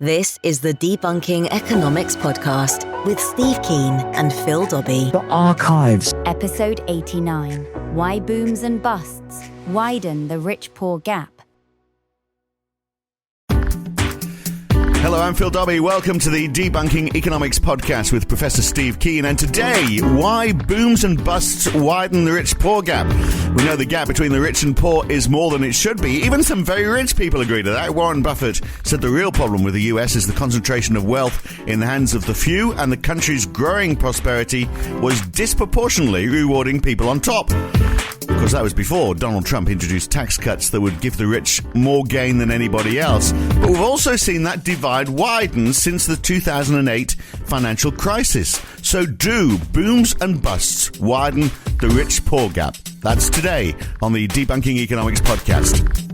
This is the Debunking Economics podcast with Steve Keen and Phil Dobbie. The Archives. Episode 89. Why booms and busts widen the rich-poor gap. Hello, I'm Phil Dobbie. Welcome to the Debunking Economics podcast with Professor Steve Keen. And today, why booms and busts widen the rich-poor gap. We know the gap between the rich and poor is more than it should be. Even some very rich people agree to that. Warren Buffett said the real problem with the US is the concentration of wealth in the hands of the few, and the country's growing prosperity was disproportionately rewarding people on top. Of course, that was before Donald Trump introduced tax cuts that would give the rich more gain than anybody else. But we've also seen that divide widen since the 2008 financial crisis. So do booms and busts widen the rich-poor gap? That's today on the Debunking Economics podcast.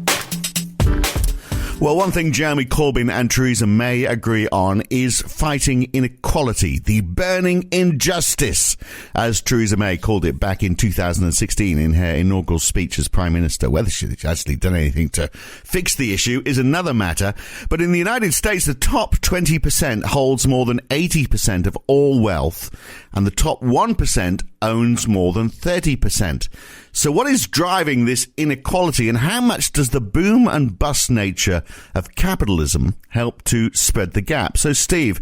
Well, one thing Jeremy Corbyn and Theresa May agree on is fighting inequality, the burning injustice, as Theresa May called it back in 2016 in her inaugural speech as Prime Minister. Whether she's actually done anything to fix the issue is another matter. But in the United States, the top 20% holds more than 80% of all wealth, and the top 1% owns more than 30%. So what is driving this inequality, and how much does the boom and bust nature of capitalism help to spread the gap? So, Steve,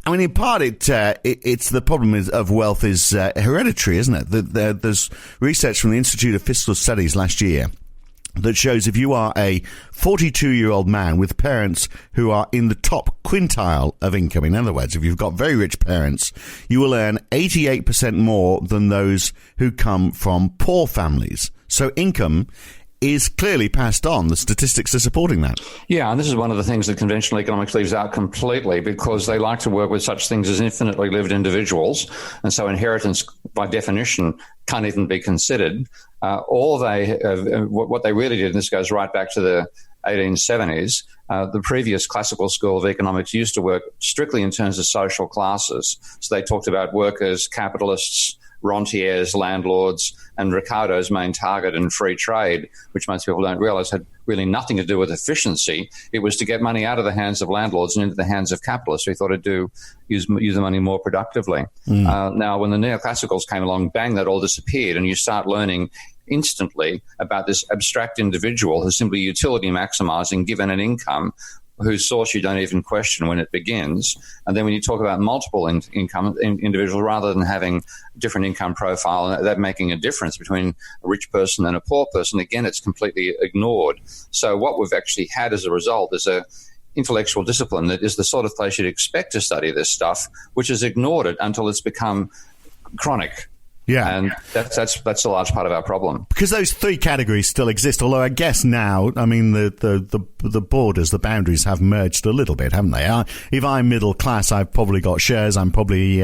I mean, in part, it's the problem of wealth is hereditary, isn't it? There's research from the Institute of Fiscal Studies last year that shows if you are a 42-year-old man with parents who are in the top quintile of income, in other words, if you've got very rich parents, you will earn 88% more than those who come from poor families. So income is clearly passed on. The statistics are supporting that. Yeah, and this is one of the things that conventional economics leaves out completely, because they like to work with such things as infinitely lived individuals, and so inheritance, by definition, can't even be considered. What they really did, and this goes right back to the 1870s, the previous classical school of economics used to work strictly in terms of social classes. So they talked about workers, capitalists, rentiers, landlords, and Ricardo's main target in free trade, which most people don't realize had really nothing to do with efficiency. It was to get money out of the hands of landlords and into the hands of capitalists who thought it'd use the money more productively. Now, when the neoclassicals came along, bang, that all disappeared, and you start learning instantly about this abstract individual who's simply utility maximizing given an income, whose source you don't even question when it begins. And then when you talk about multiple income individuals, rather than having different income profile and that making a difference between a rich person and a poor person, again, it's completely ignored. So what we've actually had as a result is a intellectual discipline that is the sort of place you'd expect to study this stuff, which has ignored it until it's become chronic. Yeah. And that's a large part of our problem. Because those three categories still exist, although I guess now, I mean, the borders, the boundaries have merged a little bit, haven't they? If I'm middle class, I've probably got shares, I'm probably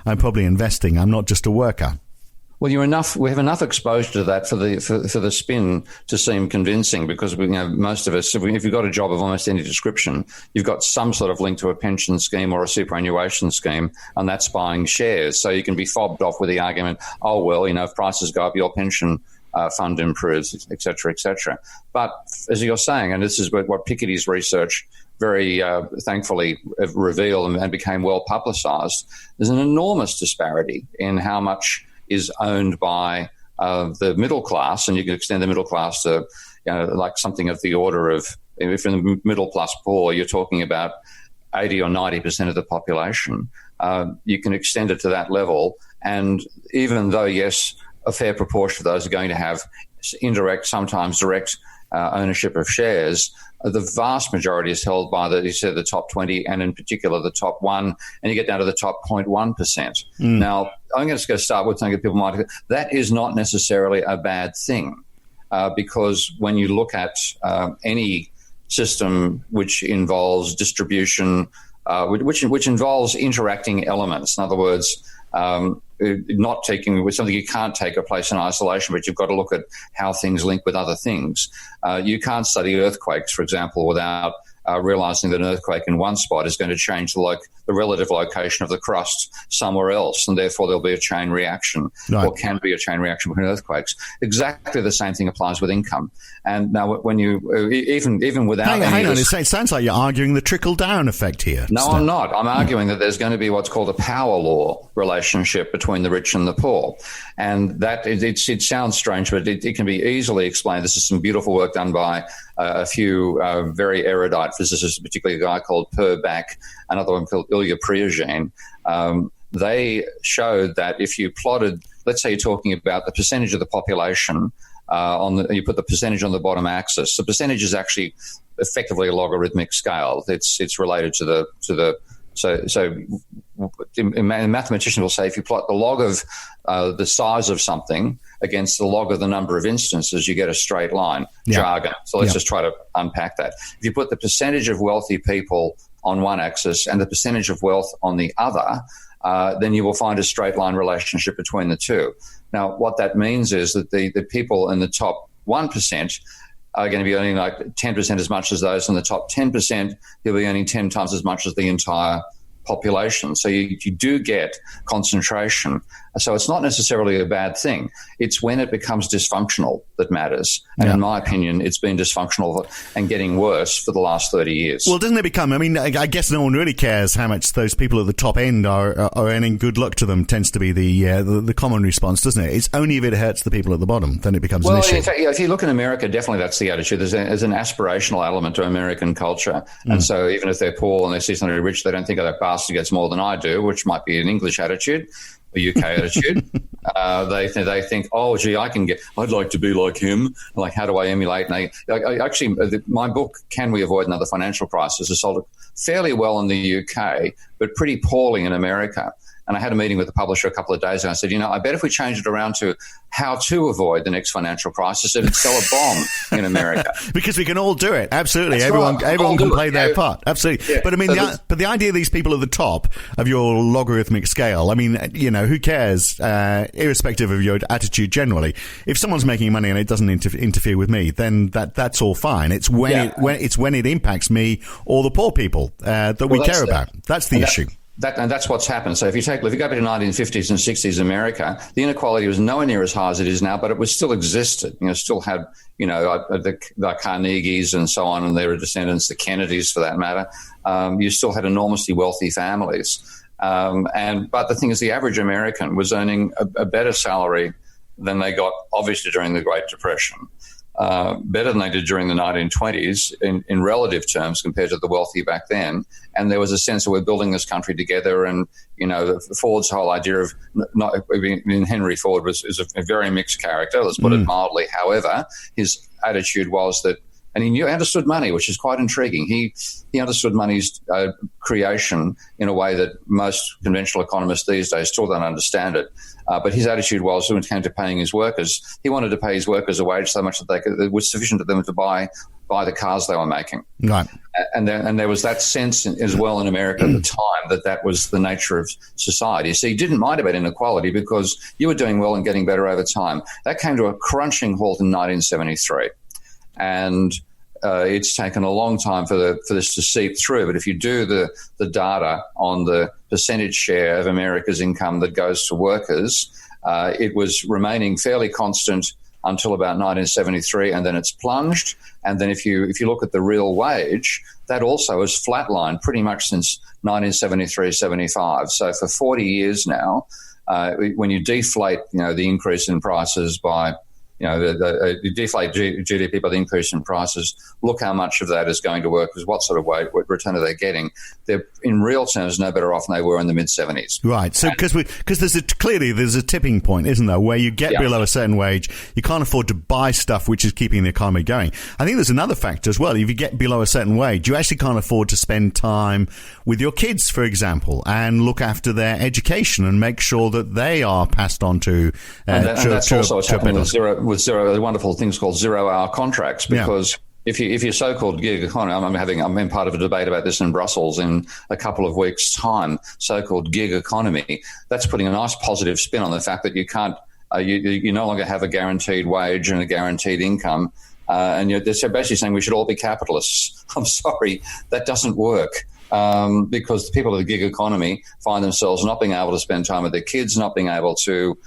investing, I'm not just a worker. Well, we have enough exposure to that for the spin to seem convincing, because most of us, if you've got a job of almost any description, you've got some sort of link to a pension scheme or a superannuation scheme, and that's buying shares. So you can be fobbed off with the argument, oh, well, if prices go up, your pension fund improves, et cetera, et cetera. But as you're saying, and this is what Piketty's research very thankfully revealed and became well publicized, there's an enormous disparity in how much is owned by the middle class, and you can extend the middle class to, like something of the order of, if in the middle plus poor, you're talking about 80 or 90% of the population. You can extend it to that level, and even though, yes, a fair proportion of those are going to have indirect, sometimes direct ownership of shares, the vast majority is held by the top 20, and in particular the top 1, and you get down to the top 0.1%. Now, I'm going to start with something that people might, that is not necessarily a bad thing, because when you look at any system which involves distribution, which involves interacting elements, in other words, not taking with something you can't take a place in isolation, but you've got to look at how things link with other things. You can't study earthquakes, for example, without realizing that an earthquake in one spot is going to change the relative location of the crust somewhere else, and therefore there'll be a chain reaction, or can be a chain reaction between earthquakes. Exactly the same thing applies with income. And now, when you even without hang on, it sounds like you're arguing the trickle-down effect here. No, I'm not. I'm arguing that there's going to be what's called a power law relationship between the rich and the poor, and that it sounds strange, but it can be easily explained. This is some beautiful work done by a few very erudite physicists, particularly a guy called Bach, another one called Ilya Prigogine. They showed that if you plotted, let's say you're talking about the percentage of the population, you put the percentage on the bottom axis. The percentage is actually effectively a logarithmic scale. It's related to the so mathematicians will say if you plot the log of the size of something against the log of the number of instances, you get a straight line. Jargon. So let's just try to unpack that. If you put the percentage of wealthy people on one axis and the percentage of wealth on the other, then you will find a straight line relationship between the two. Now, what that means is that the people in the top 1% are going to be earning like 10% as much as those in the top 10%. They'll be earning 10 times as much as the entire population. So you do get concentration. So it's not necessarily a bad thing. It's when it becomes dysfunctional that matters. And in my opinion, it's been dysfunctional and getting worse for the last 30 years. Well, doesn't it become, I guess no one really cares how much those people at the top end are earning. Good luck to them tends to be the common response, doesn't it? It's only if it hurts the people at the bottom, then it becomes an issue. In fact, if you look in America, definitely that's the attitude. There's an aspirational element to American culture. And so even if they're poor and they see somebody rich, they don't think, oh, that bastard gets more than I do, which might be an English attitude. A UK attitude. They think, oh, gee, I'd like to be like him. Like, how do I emulate? And my book, Can We Avoid Another Financial Crisis, has sold fairly well in the UK, but pretty poorly in America. And I had a meeting with the publisher a couple of days ago. I said, I bet if we change it around to how to avoid the next financial crisis, it'd sell a bomb in America. Because we can all do it. Absolutely. Everyone can play their part. Absolutely. Yeah. But but the idea of these people at the top of your logarithmic scale, who cares, irrespective of your attitude generally, if someone's making money and it doesn't interfere with me, then that's all fine. It's when it impacts me or the poor people that we care about. That's the issue. That's what's happened. So if you go back to the 1950s and 60s America, the inequality was nowhere near as high as it is now, but it still existed. Still had, the Carnegies and so on, and their descendants, the Kennedys for that matter. You still had enormously wealthy families. But the thing is, the average American was earning a better salary than they got, obviously, during the Great Depression. Better than they did during the 1920s in relative terms compared to the wealthy back then. And there was a sense that we're building this country together. And, Ford's whole idea of Henry Ford is a very mixed character, let's put it mildly. However, his attitude was that, and he understood money, which is quite intriguing. He understood money's creation in a way that most conventional economists these days still don't understand it. But his attitude was, when it came to paying his workers, he wanted to pay his workers a wage so much that it was sufficient to them to buy the cars they were making. Right. And there was that sense as well in America at the time that was the nature of society. So he didn't mind about inequality because you were doing well and getting better over time. That came to a crunching halt in 1973. And it's taken a long time for this to seep through. But if you do the data on the percentage share of America's income that goes to workers, it was remaining fairly constant until about 1973, and then it's plunged. And then if you look at the real wage, that also has flatlined pretty much since 1973-75. So for 40 years now, when you deflate, the increase in prices by you deflate GDP by the increase in prices, look how much of that is going to work, because what sort of what return are they getting? They're, in real terms, no better off than they were in the mid-70s. Right. So because there's a tipping point, isn't there, where you get below a certain wage, you can't afford to buy stuff which is keeping the economy going. I think there's another factor as well. If you get below a certain wage, you actually can't afford to spend time with your kids, for example, and look after their education and make sure that they are passed on to that's also what's happening with wonderful things called zero-hour contracts, because if you're so-called gig economy, I'm in part of a debate about this in Brussels in a couple of weeks' time. So-called gig economy, that's putting a nice positive spin on the fact that you can't, you no longer have a guaranteed wage and a guaranteed income. and they're basically saying we should all be capitalists. I'm sorry, that doesn't work. Because people of the gig economy find themselves not being able to spend time with their kids, not being able to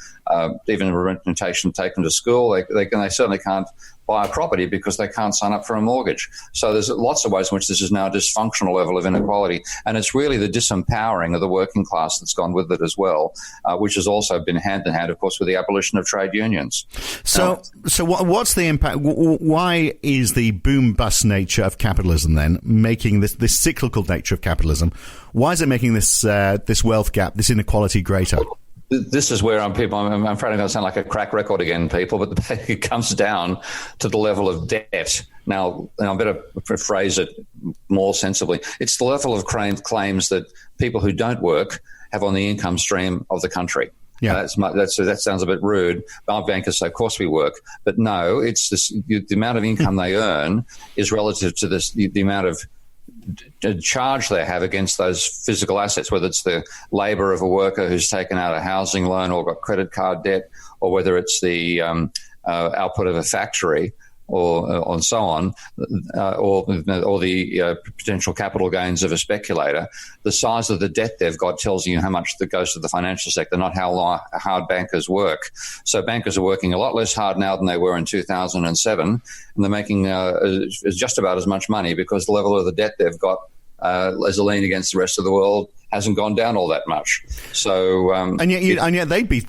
even representation take them to school. They certainly can't buy a property because they can't sign up for a mortgage. So there's lots of ways in which this is now a dysfunctional level of inequality. And it's really the disempowering of the working class that's gone with it as well, which has also been hand in hand, of course, with the abolition of trade unions. So what's the impact? Why is the boom-bust nature of capitalism then making this cyclical nature of capitalism? Why is it making this wealth gap, this inequality greater? This is where I'm afraid I'm going to sound like a crack record again, people, but it comes down to the level of debt. Now, I better phrase it more sensibly. It's the level of claims that people who don't work have on the income stream of the country. Yeah, that sounds a bit rude. Our bankers say, of course we work. But no, it's the amount of income they earn is relative to the amount of charge they have against those physical assets, whether it's the labour of a worker who's taken out a housing loan or got credit card debt, or whether it's the output of a factory or so on, or the potential capital gains of a speculator. The size of the debt they've got tells you how much that goes to the financial sector, not how hard bankers work. So bankers are working a lot less hard now than they were in 2007, and they're making just about as much money because the level of the debt they've got as a lean against the rest of the world hasn't gone down all that much. So and yet they'd be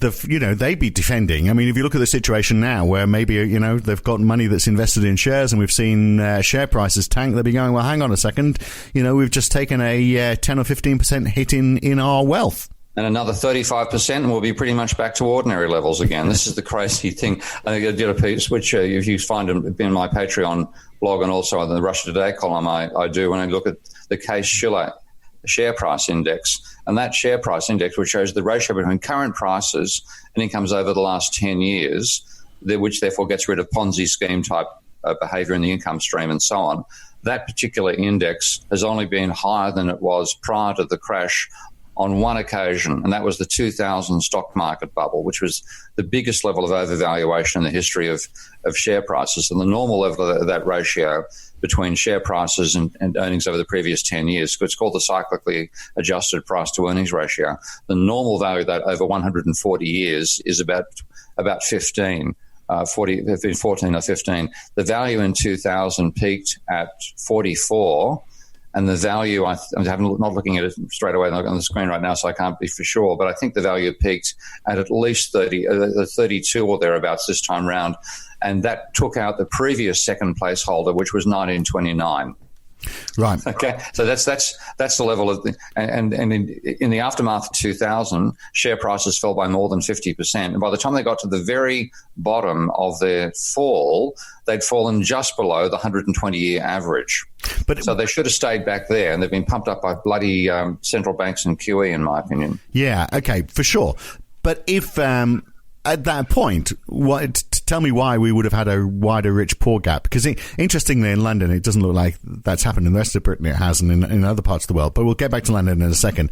defending. I mean, if you look at the situation now, where maybe they've got money that's invested in shares, and we've seen share prices tank, they'd be going, well, hang on a second, we've just taken a 10 or 15% hit in our wealth. And another 35%, and we'll be pretty much back to ordinary levels again. This is the crazy thing. I did a piece, which if you find in my Patreon blog and also on the Russia Today column, I do when I look at the Case-Shiller share price index. And that share price index, which shows the ratio between current prices and incomes over the last 10 years, which therefore gets rid of Ponzi scheme type behaviour in the income stream and so on. That particular index has only been higher than it was prior to the crash on one occasion, and that was the 2000 stock market bubble, which was the biggest level of overvaluation in the history of share prices. And the normal level of that ratio between share prices and earnings over the previous 10 years, it's called the cyclically adjusted price to earnings ratio. The normal value of that over 140 years is about 15. 14 or 15. The value in 2000 peaked at 44. And the value, I'm not looking at it straight away on the screen right now, so I can't be for sure, but I think the value peaked at least 32 or thereabouts this time round, and that took out the previous second place holder, which was 1929. Right. Okay. So that's the level of and in the aftermath of 2000, share prices fell by more than 50%. And by the time they got to the very bottom of their fall, they'd fallen just below the 120-year average. So they should have stayed back there, and they've been pumped up by bloody central banks and QE, in my opinion. Yeah. Okay. For sure. But if at that point, tell me why we would have had a wider rich-poor gap. Because interestingly, in London, it doesn't look like that's happened. In the rest of Britain, it has, and in other parts of the world. But we'll get back to London in a second.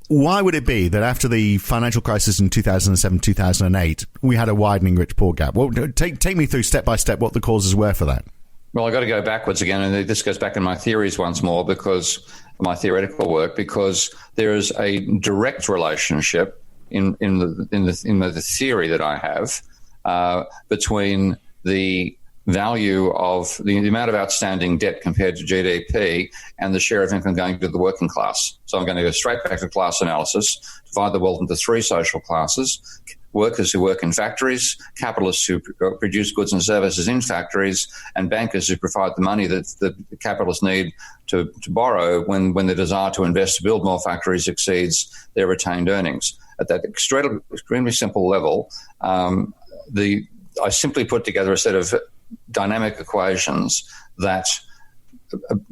Why would it be that after the financial crisis in 2007, 2008, we had a widening rich-poor gap? Well, take me through step by step what the causes were for that. Well, I've got to go backwards again, and this goes back in my theories once more, because my theoretical work, because there is a direct relationship in the theory that I have between the value of the amount of outstanding debt compared to GDP and the share of income going to the working class. So I'm going to go straight back to class analysis, divide the world into three social classes: workers who work in factories, capitalists who produce goods and services in factories, and bankers who provide the money that the capitalists need to borrow when the desire to invest to build more factories exceeds their retained earnings. At that extremely simple level, I simply put together a set of dynamic equations that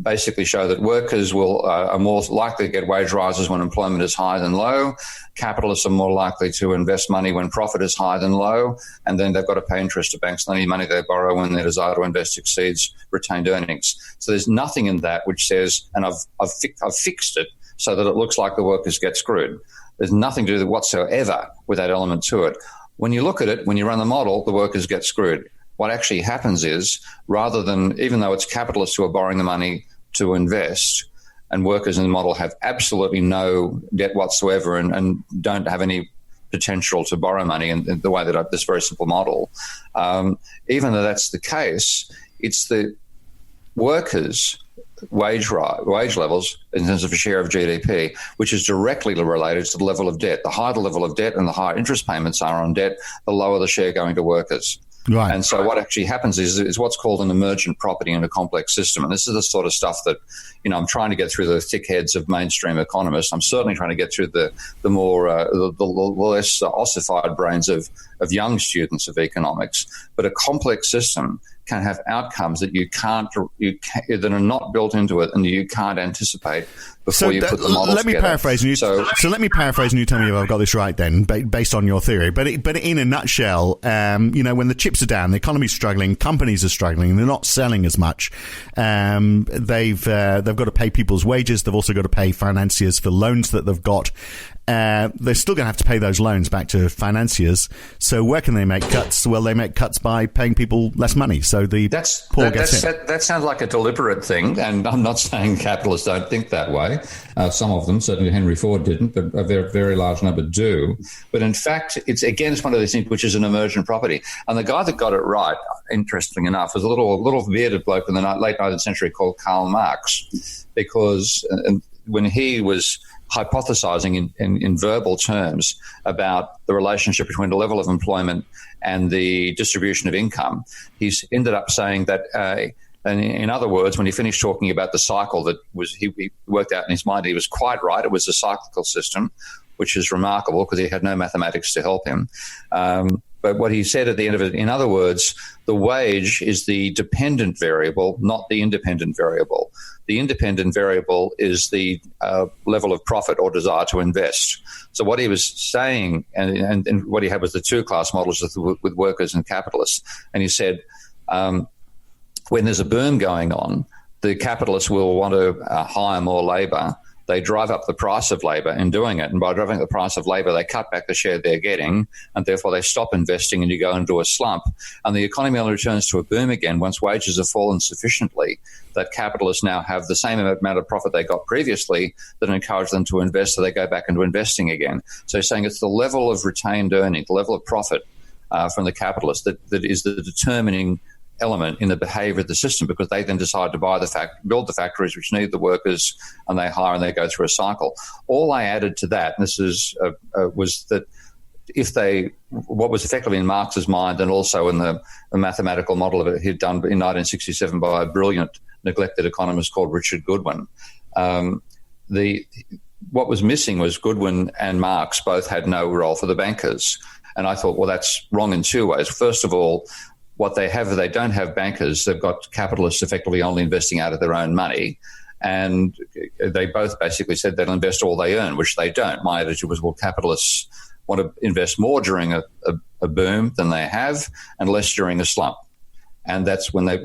basically show that workers are more likely to get wage rises when employment is high than low. Capitalists are more likely to invest money when profit is higher than low, and then they've got to pay interest to banks on any money they borrow when their desire to invest exceeds retained earnings. So there's nothing in that which says, and I've fixed it so that it looks like the workers get screwed. There's nothing to do whatsoever with that element to it. When you look at it, when you run the model, the workers get screwed. what actually happens is, rather than, even though it's capitalists who are borrowing the money to invest, and workers in the model have absolutely no debt whatsoever and don't have any potential to borrow money in the way that this very simple model, even though that's the case, it's the workers' wage levels in terms of a share of GDP, which is directly related to the level of debt. The higher the level of debt and the higher interest payments are on debt, the lower the share going to workers. Right. And so what actually happens is what's called an emergent property in a complex system. And this is the sort of stuff that, I'm trying to get through the thick heads of mainstream economists. I'm certainly trying to get through the less ossified brains of young students of economics. But a complex system can have outcomes that that are not built into it and you can't anticipate before you put the model together. Let me paraphrase and you tell me if I've got this right then, based on your theory. But in a nutshell, when the chips are down, the economy's struggling, companies are struggling, they're not selling as much. They've got to pay people's wages. They've also got to pay financiers for loans that they've got. They're still going to have to pay those loans back to financiers. So where can they make cuts? Well, they make cuts by paying people less money. So the poor gets hit. That sounds like a deliberate thing, and I'm not saying capitalists don't think that way. Some of them, certainly Henry Ford didn't, but a very, very large number do. But in fact, it's one of these things which is an emergent property. And the guy that got it right, interestingly enough, was a little bearded bloke in the late 19th century called Karl Marx, because when he was hypothesizing in verbal terms about the relationship between the level of employment and the distribution of income, he's ended up saying that, and in other words, when he finished talking about the cycle that he worked out in his mind, he was quite right. It was a cyclical system, which is remarkable because he had no mathematics to help him. But what he said at the end of it, in other words, the wage is the dependent variable, not the independent variable. The independent variable is the level of profit or desire to invest. So what he was saying, and what he had was the two-class models with workers and capitalists. And he said, when there's a boom going on, the capitalists will want to hire more labour. They drive up the price of labour in doing it. And by driving up the price of labour, they cut back the share they're getting, and therefore they stop investing and you go into a slump. And the economy only returns to a boom again once wages have fallen sufficiently that capitalists now have the same amount of profit they got previously that encourage them to invest, so they go back into investing again. So he's saying it's the level of retained earning, the level of profit from the capitalist that is the determining element in the behaviour of the system, because they then decide to build the factories which need the workers, and they hire and they go through a cycle. All I added to that, and this is was that what was effectively in Marx's mind and also in the mathematical model of it he'd done in 1967 by a brilliant neglected economist called Richard Goodwin. What was missing was Goodwin and Marx both had no role for the bankers. And I thought, well, that's wrong in two ways. First of all, what they have, they don't have bankers. They've got capitalists effectively only investing out of their own money. And they both basically said they'll invest all they earn, which they don't. My attitude was, well, capitalists want to invest more during a boom than they have and less during a slump. And that's when how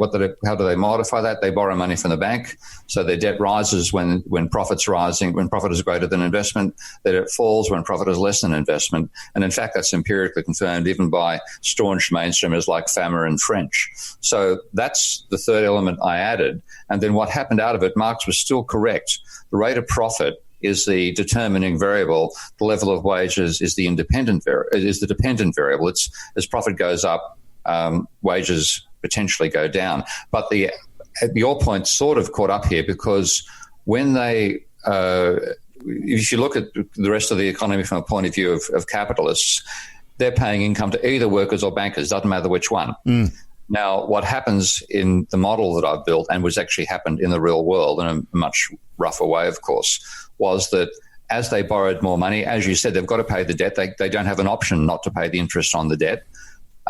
do they modify that? They borrow money from the bank. So their debt rises when profit's rising, when profit is greater than investment. Their debt falls when profit is less than investment. And in fact, that's empirically confirmed even by staunch mainstreamers like Fama and French. So that's the third element I added. And then what happened out of it, Marx was still correct. The rate of profit is the determining variable. The level of wages is the dependent variable. It's as profit goes up, wages potentially go down. But your point sort of caught up here, because when if you look at the rest of the economy from a point of view of capitalists, they're paying income to either workers or bankers, doesn't matter which one. Now, what happens in the model that I've built, and which actually happened in the real world in a much rougher way, of course, was that as they borrowed more money, as you said, they've got to pay the debt. They don't have an option not to pay the interest on the debt.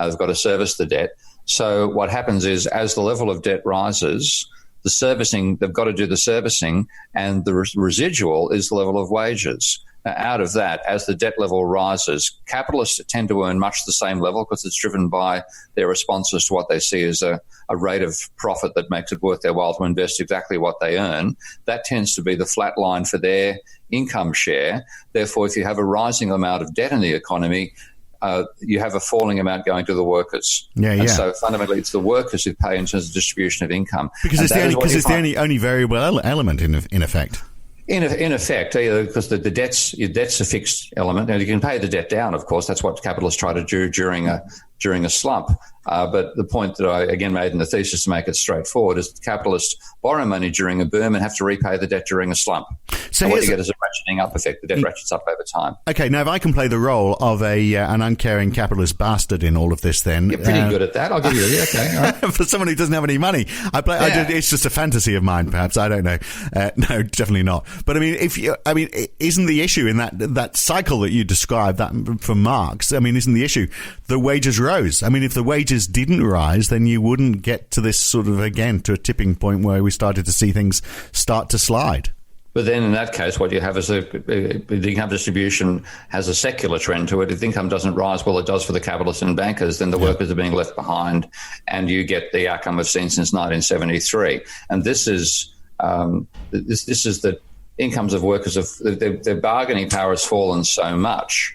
They've got to service the debt. So what happens is, as the level of debt rises, the servicing, they've got to do the servicing, and the residual is the level of wages. Now, out of that, as the debt level rises, capitalists tend to earn much the same level because it's driven by their responses to what they see as a rate of profit that makes it worth their while to invest exactly what they earn. That tends to be the flat line for their income share. Therefore, if you have a rising amount of debt in the economy, you have a falling amount going to the workers. And so fundamentally, it's the workers who pay in terms of distribution of income. Because it's the only variable element in effect. In effect, because the debt's a fixed element, and you can pay the debt down. Of course, that's what capitalists try to do during a slump. But the point that I again made in the thesis to make it straightforward is that capitalists borrow money during a boom and have to repay the debt during a slump. So what you get is a ratcheting up effect. The debt ratchets up over time. Okay, now if I can play the role of an uncaring capitalist bastard in all of this, then you're pretty good at that. I'll give you okay. All right. For someone who doesn't have any money, it's just a fantasy of mine, perhaps. I don't know. No, definitely not. But isn't the issue in that cycle that you described that from Marx? Isn't the issue the wages rose? If the wages didn't rise, then you wouldn't get to this sort of, again, to a tipping point where we started to see things start to slide. But then in that case, what you have is the income distribution has a secular trend to it. If income doesn't rise, well, it does for the capitalists and bankers, then the workers are being left behind, and you get the outcome we've seen since 1973. And this is the incomes of workers, their bargaining power has fallen so much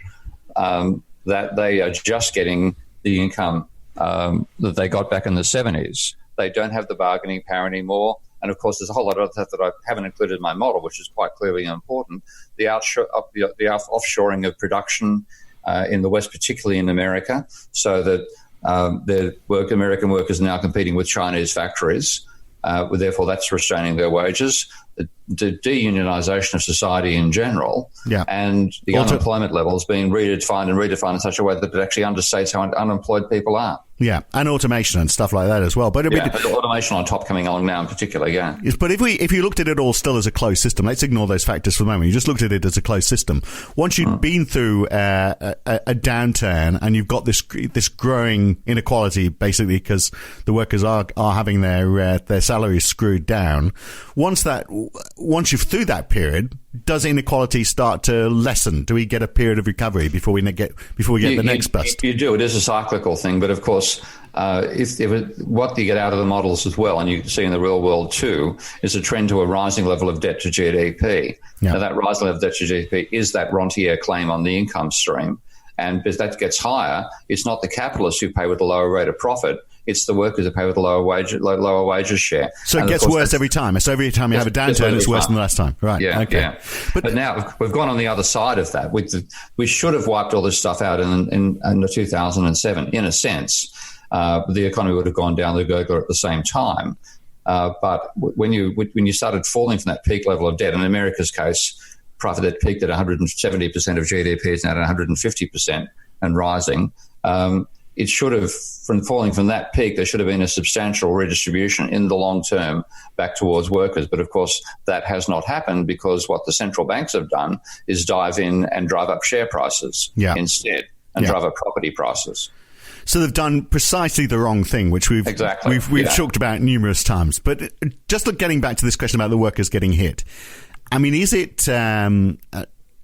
that they are just getting the income that they got back in the 70s. They don't have the bargaining power anymore. And, of course, there's a whole lot of other stuff that I haven't included in my model, which is quite clearly important. The offshoring of production in the West, particularly in America, so that American workers are now competing with Chinese factories. Therefore, that's restraining their wages. The deunionization of society in general, and the unemployment levels being redefined in such a way that it actually understates how unemployed people are. Yeah, and automation and stuff like that as well. But automation on top coming along now in particular, But if you looked at it all still as a closed system, let's ignore those factors for the moment. You just looked at it as a closed system. Once you've been through a downturn and you've got this growing inequality, basically because the workers are having their salaries screwed down. Once you're through that period, does inequality start to lessen? Do we get a period of recovery before we get the next bust? You do. It is a cyclical thing, but of course, what you get out of the models as well, and you see in the real world too, is a trend to a rising level of debt to GDP. Yeah. Now, that rising level of debt to GDP is that rentier claim on the income stream, and as that gets higher, it's not the capitalists who pay with a lower rate of profit. It's the workers who pay with the lower wages share. So it gets worse every time. So every time you have a downturn, it's worse than the last time. Right. Yeah. Okay. Yeah. But now we've gone on the other side of that. We should have wiped all this stuff out in 2007, in a sense. The economy would have gone down the gurgler at the same time. But when you started falling from that peak level of debt, in America's case, private debt peaked at 170% of GDP, is now at 150% and rising. It should have, from falling from that peak, there should have been a substantial redistribution in the long term back towards workers. But of course, that has not happened because what the central banks have done is dive in and drive up share prices instead and drive up property prices. So they've done precisely the wrong thing, which we've talked about numerous times. But just getting back to this question about the workers getting hit,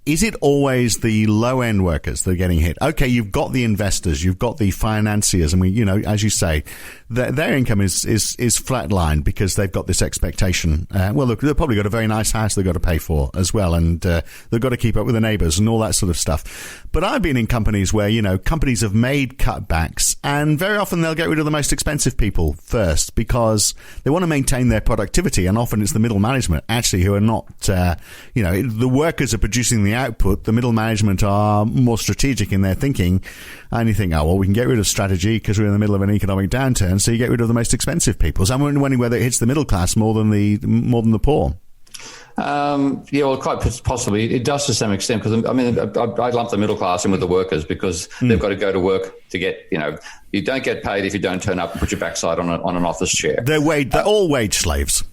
is it always the low-end workers that are getting hit? Okay, you've got the investors, you've got the financiers, and as you say, their income is flatlined because they've got this expectation. They've probably got a very nice house they've got to pay for as well, and they've got to keep up with the neighbours and all that sort of stuff. But I've been in companies where, companies have made cutbacks, and very often they'll get rid of the most expensive people first because they want to maintain their productivity, and often it's the middle management actually who are not, the workers are producing the output, the middle management are more strategic in their thinking, and you think, we can get rid of strategy because we're in the middle of an economic downturn, so you get rid of the most expensive people. So I'm wondering whether it hits the middle class more than the poor. Quite possibly. It does to some extent because, I lump the middle class in with the workers because they've got to go to work to get, you don't get paid if you don't turn up and put your backside on an office chair. They're all wage slaves.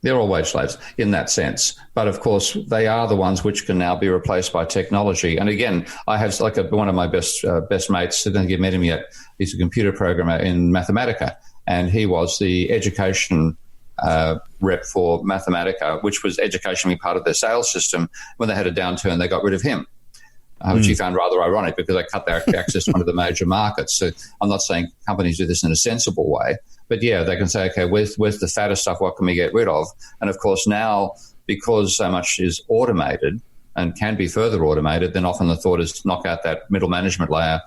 They're all wage slaves in that sense. But, of course, they are the ones which can now be replaced by technology. And, again, I have one of my best mates, I don't think you've met him yet, he's a computer programmer in Mathematica, and he was the education rep for Mathematica, which was educationally part of their sales system. When they had a downturn, they got rid of him, which he found rather ironic because they cut their access to one of the major markets. So I'm not saying companies do this in a sensible way, but they can say, okay, where's the fatter stuff? What can we get rid of? And of course now, because so much is automated, and can be further automated, then often the thought is to knock out that middle management layer.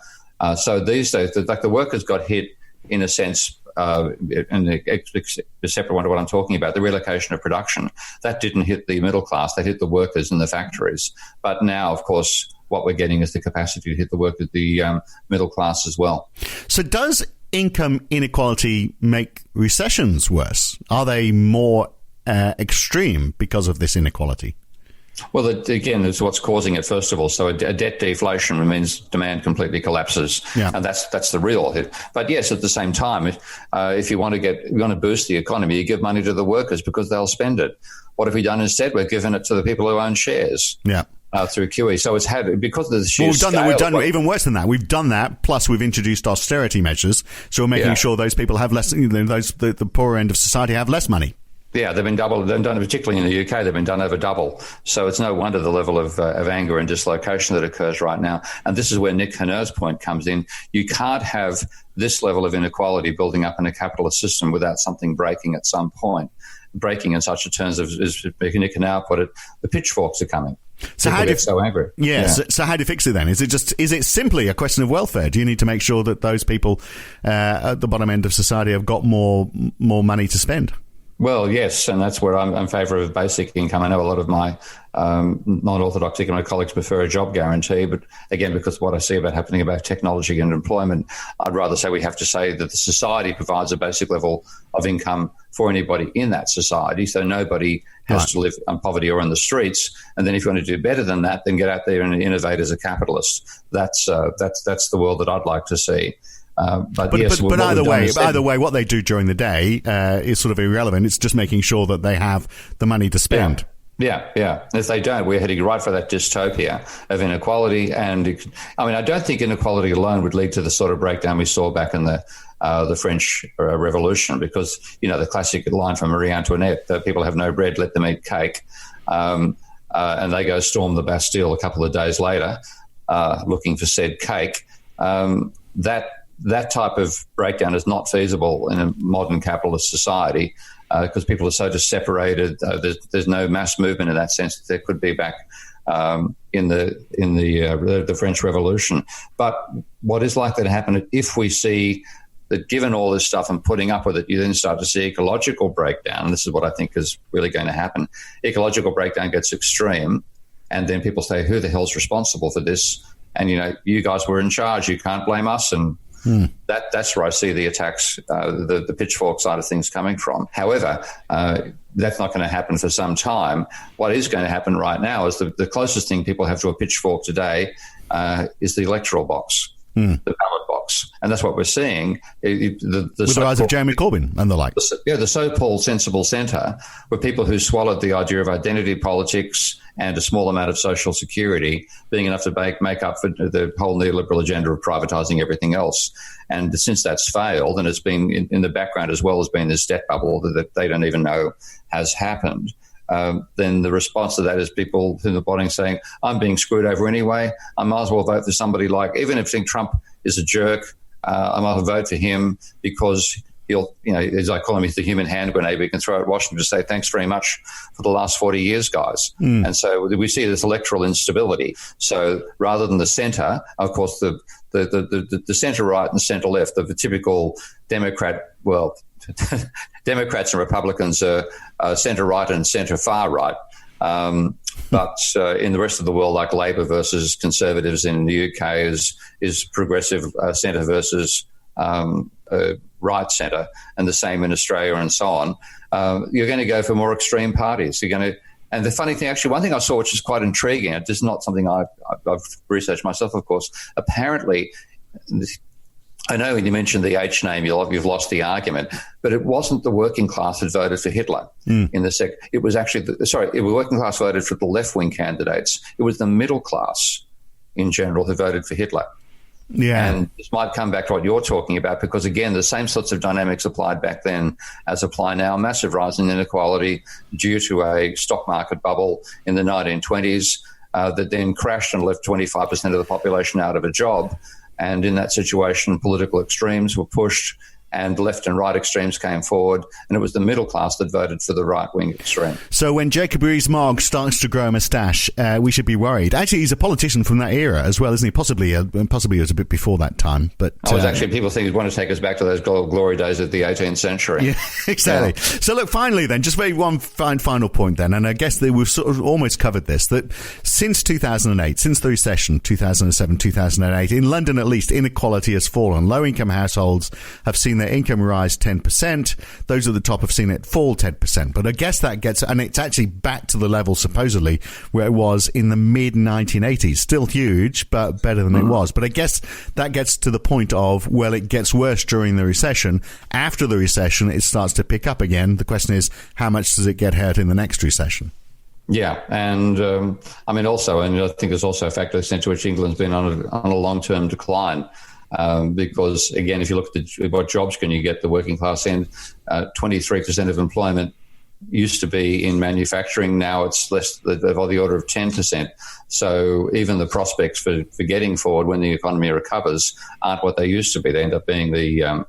So these days, the workers got hit in a sense, and a separate one to what I'm talking about, the relocation of production. That didn't hit the middle class, that hit the workers in the factories. But now, of course, what we're getting is the capacity to hit the workers, the middle class as well. So does income inequality make recessions worse? Are they more extreme because of this inequality? Well, again, it's what's causing it, first of all. So a debt deflation means demand completely collapses, and that's the real hit. But yes, at the same time, if you want to boost the economy, you give money to the workers because they'll spend it. What have we done instead? We're giving it to the people who own shares. Yeah. Through QE. So it's had, because of the sheer we've done even worse than that. We've done that, plus we've introduced austerity measures. So we're making sure those people have less, the poorer end of society have less money. Yeah, they've been done, particularly in the UK, they've been done over double. So it's no wonder the level of anger and dislocation that occurs right now. And this is where Nick Haner's point comes in. You can't have this level of inequality building up in a capitalist system without something breaking at some point. Breaking in such a terms of, as Nick Haner put it, the pitchforks are coming. So how do you, so angry? So how do you fix it then? Is it simply a question of welfare? Do you need to make sure that those people at the bottom end of society have got more money to spend? Well, yes, and that's where I'm in favour of basic income. I know a lot of my non-orthodox economic colleagues prefer a job guarantee, but again, because of what I see happening about technology and employment, I'd rather say we have to say that the society provides a basic level of income for anybody in that society, so nobody has to live on poverty or in the streets. And then if you want to do better than that, then get out there and innovate as a capitalist. That's the world that I'd like to see. But either way, what they do during the day is sort of irrelevant. It's just making sure that they have the money to spend. Yeah. If they don't, we're heading right for that dystopia of inequality. And I don't think inequality alone would lead to the sort of breakdown we saw back in the French Revolution, because the classic line from Marie Antoinette, that people have no bread, let them eat cake, and they go storm the Bastille a couple of days later, looking for said cake. That type of breakdown is not feasible in a modern capitalist society because people are so just separated. There's no mass movement in that sense that there could be back in the French Revolution. But what is likely to happen if we see that, given all this stuff and putting up with it, you then start to see ecological breakdown. And this is what I think is really going to happen. Ecological breakdown gets extreme, and then people say, who the hell's responsible for this? And, you guys were in charge. You can't blame us. And that's where I see the attacks, the pitchfork side of things coming from. However, that's not going to happen for some time. What is going to happen right now is the closest thing people have to a pitchfork today is the electoral box, the ballot box. And that's what we're seeing. With the rise of Jeremy Corbyn and the like. The so-called sensible centre were people who swallowed the idea of identity politics and a small amount of social security being enough to make up for the whole neoliberal agenda of privatising everything else. And since that's failed, and it's been in the background as well as being this debt bubble that they don't even know has happened, then the response to that is people in the bottom saying, I'm being screwed over anyway. I might as well vote for somebody like, even if I think Trump is a jerk, I might as well vote for him because he'll, as I call him, he's the human hand grenade we can throw at Washington to say, thanks very much for the last 40 years, guys. And so we see this electoral instability. So rather than the centre, of course, the centre right and centre left, the typical Democrat, Democrats and Republicans are centre right and centre far right. But in the rest of the world, like Labor versus Conservatives in the UK is progressive centre versus right centre, and the same in Australia and so on. You're going to go for more extreme parties. And the funny thing, actually, one thing I saw which is quite intriguing, it is not something I've researched myself, of course. Apparently, I know when you mentioned the H name, you've lost the argument, but it wasn't the working class that voted for Hitler in the It was actually, the working class voted for the left-wing candidates. It was the middle class in general who voted for Hitler. Yeah. And this might come back to what you're talking about because, again, the same sorts of dynamics applied back then as apply now. Massive rise in inequality due to a stock market bubble in the 1920s that then crashed and left 25% of the population out of a job. And in that situation, political extremes were pushed and left and right extremes came forward, and it was the middle class that voted for the right-wing extreme. So when Jacob Rees-Mogg starts to grow a moustache, we should be worried. Actually, he's a politician from that era as well, isn't he? Possibly it was a bit before that time. But people think he want to take us back to those glory days of the 18th century. Yeah, exactly. Yeah. So look, finally then, just maybe one final point then, and I guess that we've sort of almost covered this, that since 2008, since the recession, 2007, 2008, in London at least, inequality has fallen. Low-income households have seen their income rise 10%. Those at the top have seen it fall 10%. But I guess that gets, and it's actually back to the level supposedly where it was in the mid-1980s. Still huge, but better than it was. But I guess that gets to the point of, well, it gets worse during the recession. After the recession, it starts to pick up again. The question is, how much does it get hurt in the next recession? Yeah, and also, and I think there's also a factor extent to which England's been on a long-term decline. Because, again, if you look at what jobs can you get the working class in, 23% of employment used to be in manufacturing. Now it's less of the order of 10%. So even the prospects for getting forward when the economy recovers aren't what they used to be. They end up being the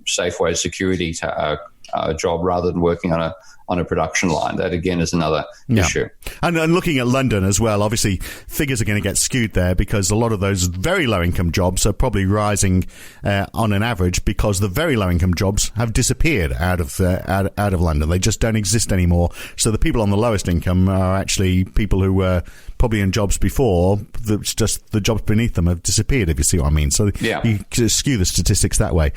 Safeway security job rather than working on a production line. That, again, is another issue. And looking at London as well, obviously figures are going to get skewed there because a lot of those very low-income jobs are probably rising on an average because the very low-income jobs have disappeared out of London. They just don't exist anymore. So the people on the lowest income are actually people who were probably in jobs before. It's just the jobs beneath them have disappeared, if you see what I mean. So you skew the statistics that way.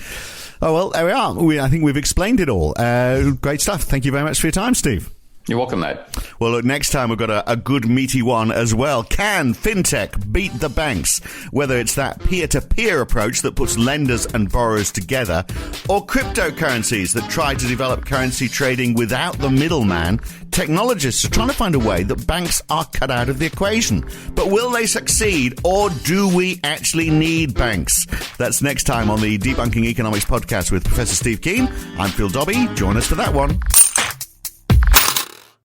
Oh, well, there we are. I think we've explained it all. Great stuff. Thank you very much for your time, Steve. You're welcome, mate. Well, look, next time we've got a good meaty one as well. Can fintech beat the banks? Whether it's that peer-to-peer approach that puts lenders and borrowers together, or cryptocurrencies that try to develop currency trading without the middleman, technologists are trying to find a way that banks are cut out of the equation. But will they succeed, or do we actually need banks? That's next time on the Debunking Economics podcast with Professor Steve Keen. I'm Phil Dobbie. Join us for that one.